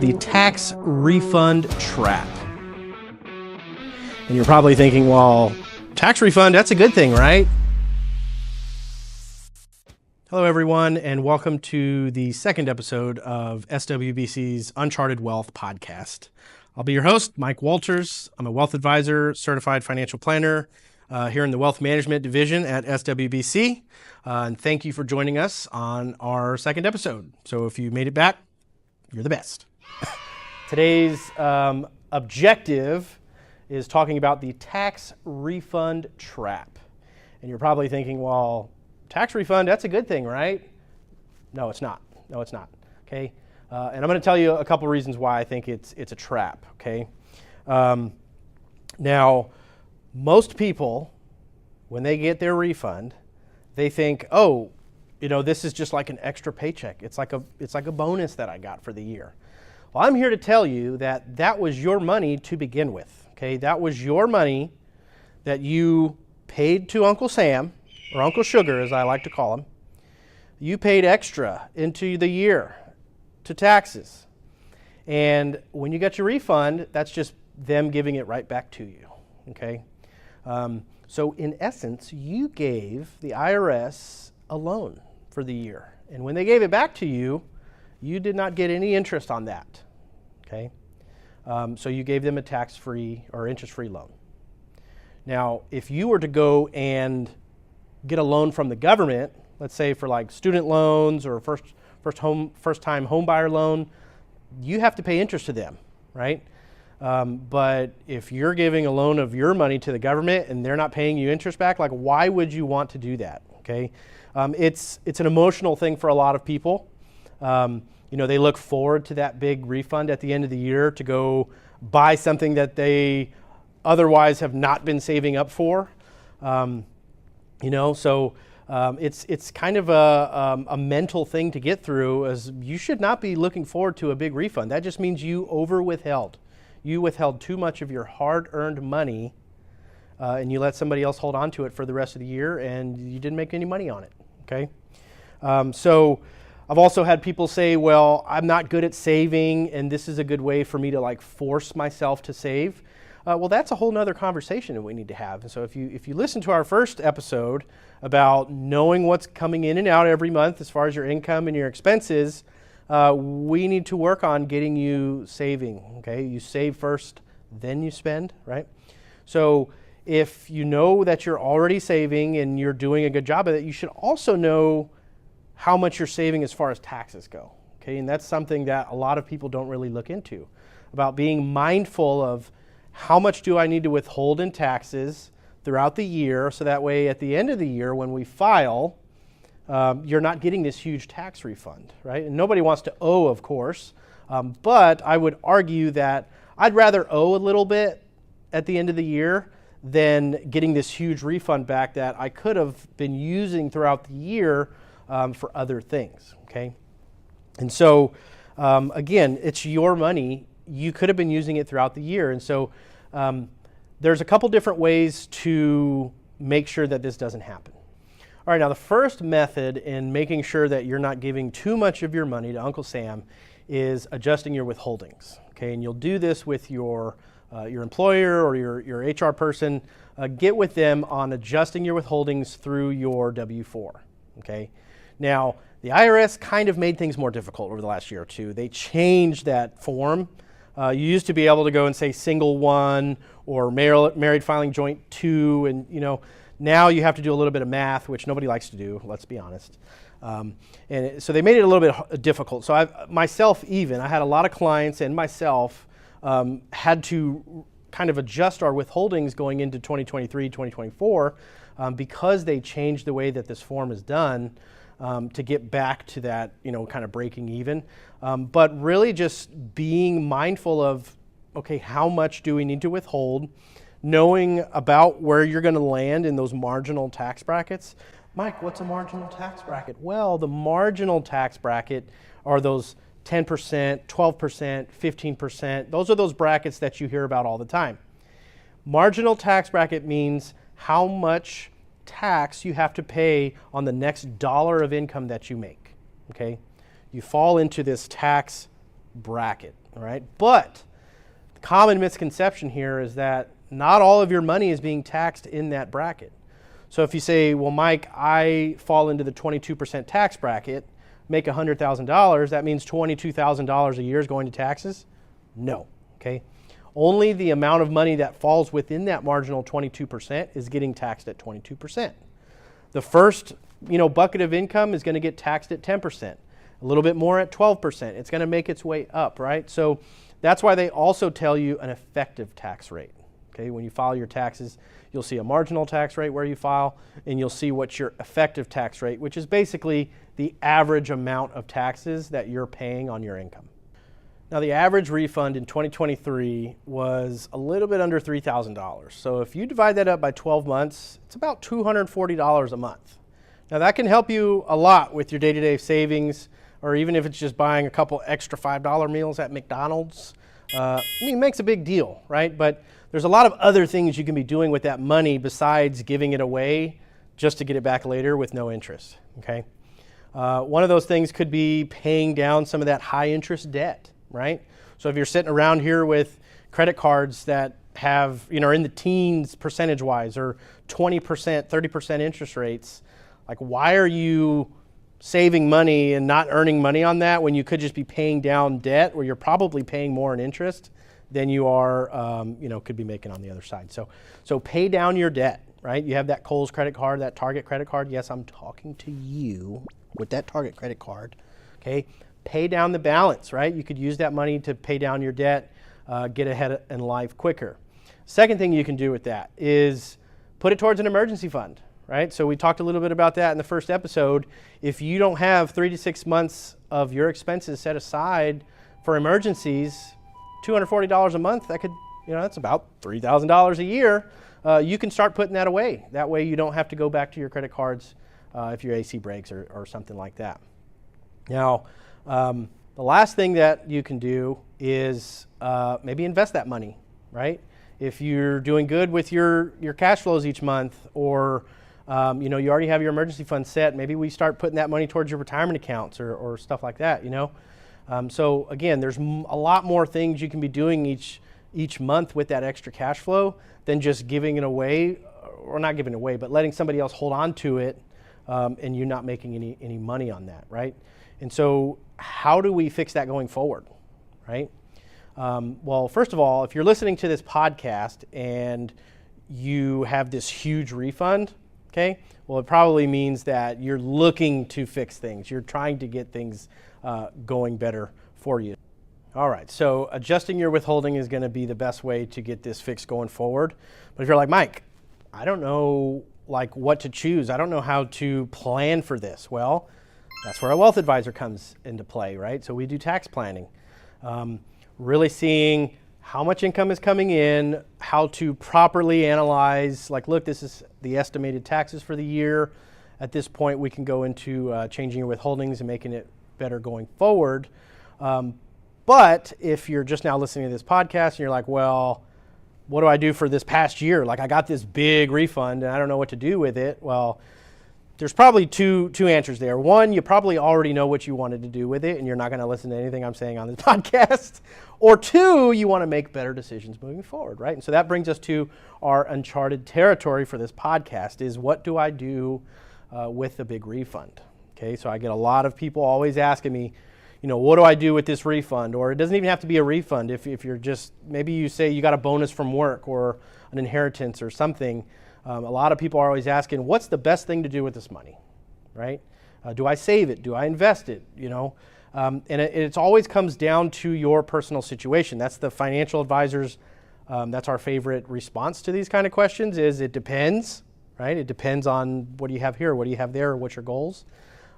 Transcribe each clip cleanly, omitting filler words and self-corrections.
the tax refund trap. And you're probably thinking, well, tax refund, that's a good thing, right? Hello, everyone, and welcome to the second episode of SWBC's Uncharted Wealth podcast. I'll be your host, Mike Walters. I'm a wealth advisor, certified financial planner here in the wealth management division at SWBC. And thank you for joining us on our second episode. So if you made it back, you're the best. Today's objective is talking about the tax refund trap. And you're probably thinking, well, tax refund, that's a good thing, right? No, it's not. No, it's not. Okay. And I'm going to tell you a couple reasons why I think it's a trap. Okay. Now, most people, when they get their refund, they think, oh, this is just like an extra paycheck. It's like a bonus that I got for the year. Well, I'm here to tell you that that was your money to begin with. Okay. That was your money that you paid to Uncle Sam, or Uncle Sugar, as I like to call him. You paid extra into the year to taxes. And when you get your refund, that's just them giving it right back to you, okay? So in essence, you gave the IRS a loan for the year. And when they gave it back to you, you did not get any interest on that, okay? So you gave them a tax-free or interest-free loan. Now, if you were to go and get a loan from the government, let's say for like student loans or first-time home buyer loan, you have to pay interest to them, right? But if you're giving a loan of your money to the government and they're not paying you interest back, like why would you want to do that? Okay, it's an emotional thing for a lot of people. They look forward to that big refund at the end of the year to go buy something that they otherwise have not been saving up for. So it's kind of a mental thing to get through, as you should not be looking forward to a big refund. That just means you withheld. You withheld too much of your hard-earned money, and you let somebody else hold on to it for the rest of the year, and you didn't make any money on it, okay? So I've also had people say, well, I'm not good at saving, and this is a good way for me to force myself to save. Well, that's a whole nother conversation that we need to have. And so if you listen to our first episode about knowing what's coming in and out every month as far as your income and your expenses, we need to work on getting you saving, okay? You save first, then you spend, right? So if you know that you're already saving and you're doing a good job of it, you should also know how much you're saving as far as taxes go, okay? And that's something that a lot of people don't really look into, about being mindful of how much do I need to withhold in taxes throughout the year, so that way at the end of the year when we file, you're not getting this huge tax refund, right? And nobody wants to owe, of course, but I would argue that I'd rather owe a little bit at the end of the year than getting this huge refund back that I could have been using throughout the year for other things, okay? And so, again, it's your money. You could have been using it throughout the year. And so there's a couple different ways to make sure that this doesn't happen. All right, now the first method in making sure that you're not giving too much of your money to Uncle Sam is adjusting your withholdings. Okay, and you'll do this with your employer or your HR person. Get with them on adjusting your withholdings through your W-4. Okay, now the IRS kind of made things more difficult over the last year or two. They changed that form. You used to be able to go and say single one or married filing joint two, and now you have to do a little bit of math, which nobody likes to do, let's be honest. So they made it a little bit difficult. So I had a lot of clients and myself had to kind of adjust our withholdings going into 2023, 2024 because they changed the way that this form is done. To get back to that, kind of breaking even. But really just being mindful of, okay, how much do we need to withhold? Knowing about where you're going to land in those marginal tax brackets. Mike, what's a marginal tax bracket? Well, the marginal tax bracket are those 10%, 12%, 15%. Those are those brackets that you hear about all the time. Marginal tax bracket means how much tax you have to pay on the next dollar of income that you make, okay? You fall into this tax bracket, all right? But the common misconception here is that not all of your money is being taxed in that bracket. So if you say, well, Mike, I fall into the 22% tax bracket, make $100,000, that means $22,000 a year is going to taxes? No, okay? Only the amount of money that falls within that marginal 22% is getting taxed at 22%. The first, bucket of income is going to get taxed at 10%, a little bit more at 12%. It's going to make its way up, right? So that's why they also tell you an effective tax rate. Okay, when you file your taxes, you'll see a marginal tax rate where you file, and you'll see what's your effective tax rate, which is basically the average amount of taxes that you're paying on your income. Now, the average refund in 2023 was a little bit under $3,000. So if you divide that up by 12 months, it's about $240 a month. Now, that can help you a lot with your day-to-day savings, or even if it's just buying a couple extra $5 meals at McDonald's. It makes a big deal, right? But there's a lot of other things you can be doing with that money besides giving it away just to get it back later with no interest, okay? One of those things could be paying down some of that high interest debt, right? So if you're sitting around here with credit cards that have, are in the teens percentage-wise, or 20%, 30% interest rates, like, why are you saving money and not earning money on that when you could just be paying down debt, where you're probably paying more in interest than you are, could be making on the other side. So pay down your debt, right? You have that Kohl's credit card, that Target credit card. Yes, I'm talking to you with that Target credit card, okay? Pay down the balance, right? You could use that money to pay down your debt, get ahead in life quicker. Second thing you can do with that is put it towards an emergency fund, right? So we talked a little bit about that in the first episode. If you don't have 3 to 6 months of your expenses set aside for emergencies, $240 a month, that could, that's about $3,000 a year. You can start putting that away. That way you don't have to go back to your credit cards if your AC breaks or something like that. Now, the last thing that you can do is maybe invest that money, right? If you're doing good with your cash flows each month, or you already have your emergency fund set, maybe we start putting that money towards your retirement accounts or stuff like that, So again, there's a lot more things you can be doing each month with that extra cash flow than just giving it away, or not giving it away, but letting somebody else hold on to it, and you not making any money on that, right? And so how do we fix that going forward, right? Well, first of all, if you're listening to this podcast and you have this huge refund, okay, well, it probably means that you're looking to fix things. You're trying to get things going better for you. All right, so adjusting your withholding is going to be the best way to get this fixed going forward. But if you're like, Mike, I don't know what to choose. I don't know how to plan for this. Well, that's where a wealth advisor comes into play, right? So we do tax planning, really seeing how much income is coming in, how to properly analyze, look, this is the estimated taxes for the year. At this point, we can go into changing your withholdings and making it better going forward. But if you're just now listening to this podcast and you're like, well, what do I do for this past year? I got this big refund and I don't know what to do with it. Well, there's probably two answers there. One, you probably already know what you wanted to do with it and you're not going to listen to anything I'm saying on this podcast. Or two, you want to make better decisions moving forward, right? And so that brings us to our uncharted territory for this podcast, is what do I do with the big refund? Okay, so I get a lot of people always asking me, what do I do with this refund? Or it doesn't even have to be a refund. If you're just, maybe you say you got a bonus from work or an inheritance or something. A lot of people are always asking, what's the best thing to do with this money, right? Do I save it? Do I invest it? And it always comes down to your personal situation. That's the financial advisor's, that's our favorite response to these kind of questions, is it depends, right? It depends on what do you have here, what do you have there, or what's your goals.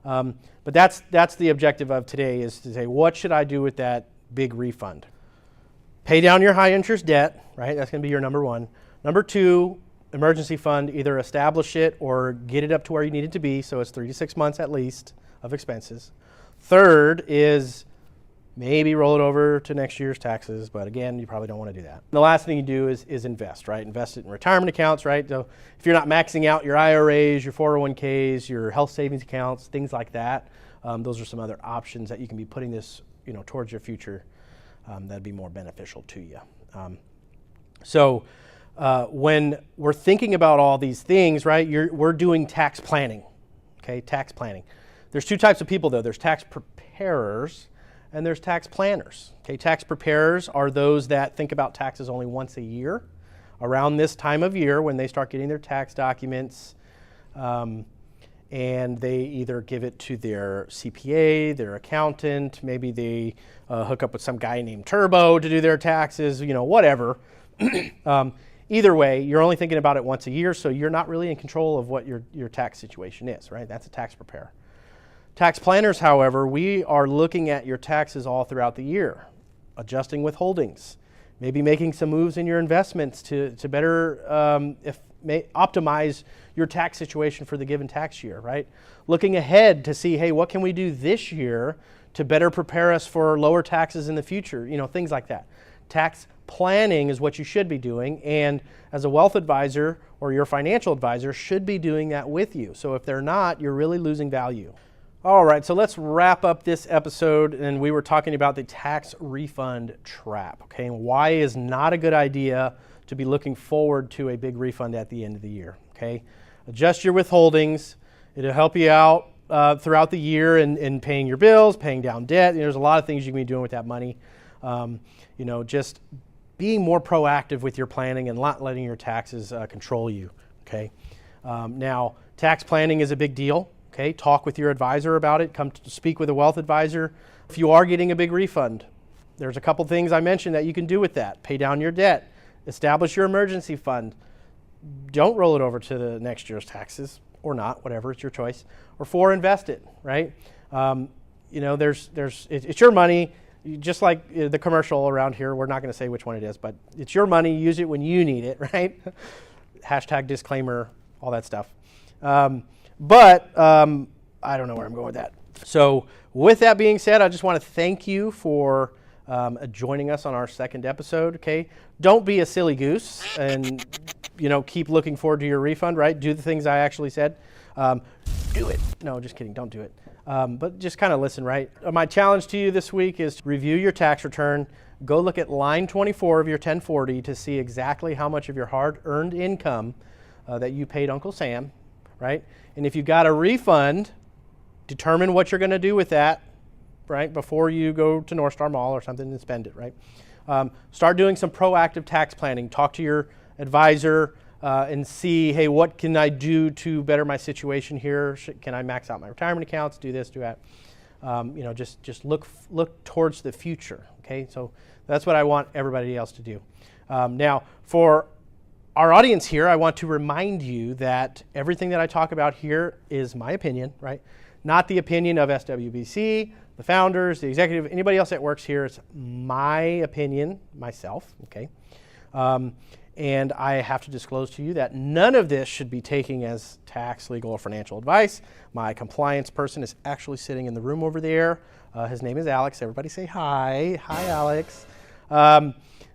But that's the objective of today, is to say, what should I do with that big refund? Pay down your high interest debt, right? That's going to be your number one. Number two, emergency fund, either establish it or get it up to where you need it to be, so it's 3 to 6 months at least of expenses. Third is maybe roll it over to next year's taxes, but again, you probably don't want to do that. The last thing you do is invest, right? Invest it in retirement accounts, right? So if you're not maxing out your IRAs, your 401ks, your health savings accounts, things like that, those are some other options that you can be putting this, towards your future that'd be more beneficial to you. So when we're thinking about all these things, right, we're doing tax planning, okay, tax planning. There's two types of people, though. There's tax preparers and there's tax planners. Okay, tax preparers are those that think about taxes only once a year, around this time of year when they start getting their tax documents, and they either give it to their CPA, their accountant, maybe they hook up with some guy named Turbo to do their taxes, whatever. Either way, you're only thinking about it once a year, so you're not really in control of what your tax situation is, right? That's a tax preparer. Tax planners, however, we are looking at your taxes all throughout the year, adjusting withholdings, maybe making some moves in your investments to better optimize your tax situation for the given tax year, right? Looking ahead to see, hey, what can we do this year to better prepare us for lower taxes in the future, things like that. Tax planning is what you should be doing, and as a wealth advisor or your financial advisor should be doing that with you. So if they're not, you're really losing value. All right, so let's wrap up this episode, and we were talking about the tax refund trap, okay, and why is not a good idea to be looking forward to a big refund at the end of the year, okay? Adjust your withholdings. It'll help you out throughout the year in paying your bills, paying down debt. There's a lot of things you can be doing with that money. Just being more proactive with your planning and not letting your taxes control you, okay? Now, tax planning is a big deal. Okay, talk with your advisor about it. Come to speak with a wealth advisor. If you are getting a big refund, there's a couple things I mentioned that you can do with that. Pay down your debt. Establish your emergency fund. Don't roll it over to the next year's taxes, or not, whatever, it's your choice. Or 4, invest it, right? It's your money. Just like the commercial around here, we're not going to say which one it is, but it's your money. Use it when you need it, right? Hashtag disclaimer, all that stuff. But I don't know where I'm going with that. So with that being said, I just want to thank you for joining us on our second episode, okay? Don't be a silly goose and, keep looking forward to your refund, right? Do the things I actually said. Do it. No, just kidding. Don't do it. But just kind of listen, right? My challenge to you this week is to review your tax return. Go look at line 24 of your 1040 to see exactly how much of your hard-earned income that you paid Uncle Sam, right? And if you got a refund, determine what you're going to do with that, right, before you go to North Star Mall or something and spend it, right? Start doing some proactive tax planning. Talk to your advisor and see, hey, what can I do to better my situation here? Can I max out my retirement accounts? Do this, do that. Just look towards the future, okay? So that's what I want everybody else to do. Now, for our audience here, I want to remind you that everything that I talk about here is my opinion, right? Not the opinion of SWBC, the founders, the executive, anybody else that works here. It's my opinion, myself, okay? And I have to disclose to you that none of this should be taken as tax, legal, or financial advice. My compliance person is actually sitting in the room over there. His name is Alex. Everybody say hi. Hi, Alex.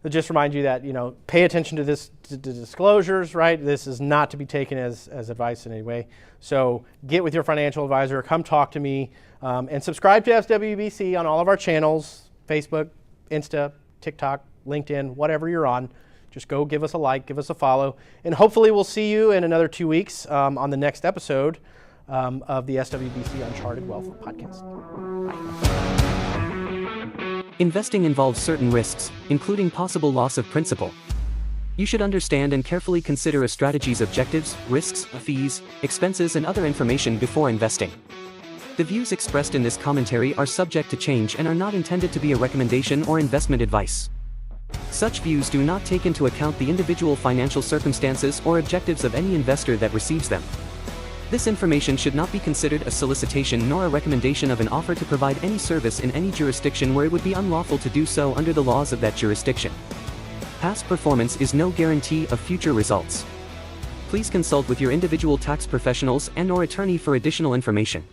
Just remind you that, pay attention to the disclosures, right? This is not to be taken as advice in any way. So get with your financial advisor, come talk to me, and subscribe to SWBC on all of our channels, Facebook, Insta, TikTok, LinkedIn, whatever you're on. Just go give us a like, give us a follow, and hopefully we'll see you in another 2 weeks on the next episode of the SWBC Uncharted Wealth Podcast. Bye. Investing involves certain risks, including possible loss of principal. You should understand and carefully consider a strategy's objectives, risks, fees, expenses, and other information before investing. The views expressed in this commentary are subject to change and are not intended to be a recommendation or investment advice. Such views do not take into account the individual financial circumstances or objectives of any investor that receives them. This information should not be considered a solicitation nor a recommendation of an offer to provide any service in any jurisdiction where it would be unlawful to do so under the laws of that jurisdiction. Past performance is no guarantee of future results. Please consult with your individual tax professionals and/or attorney for additional information.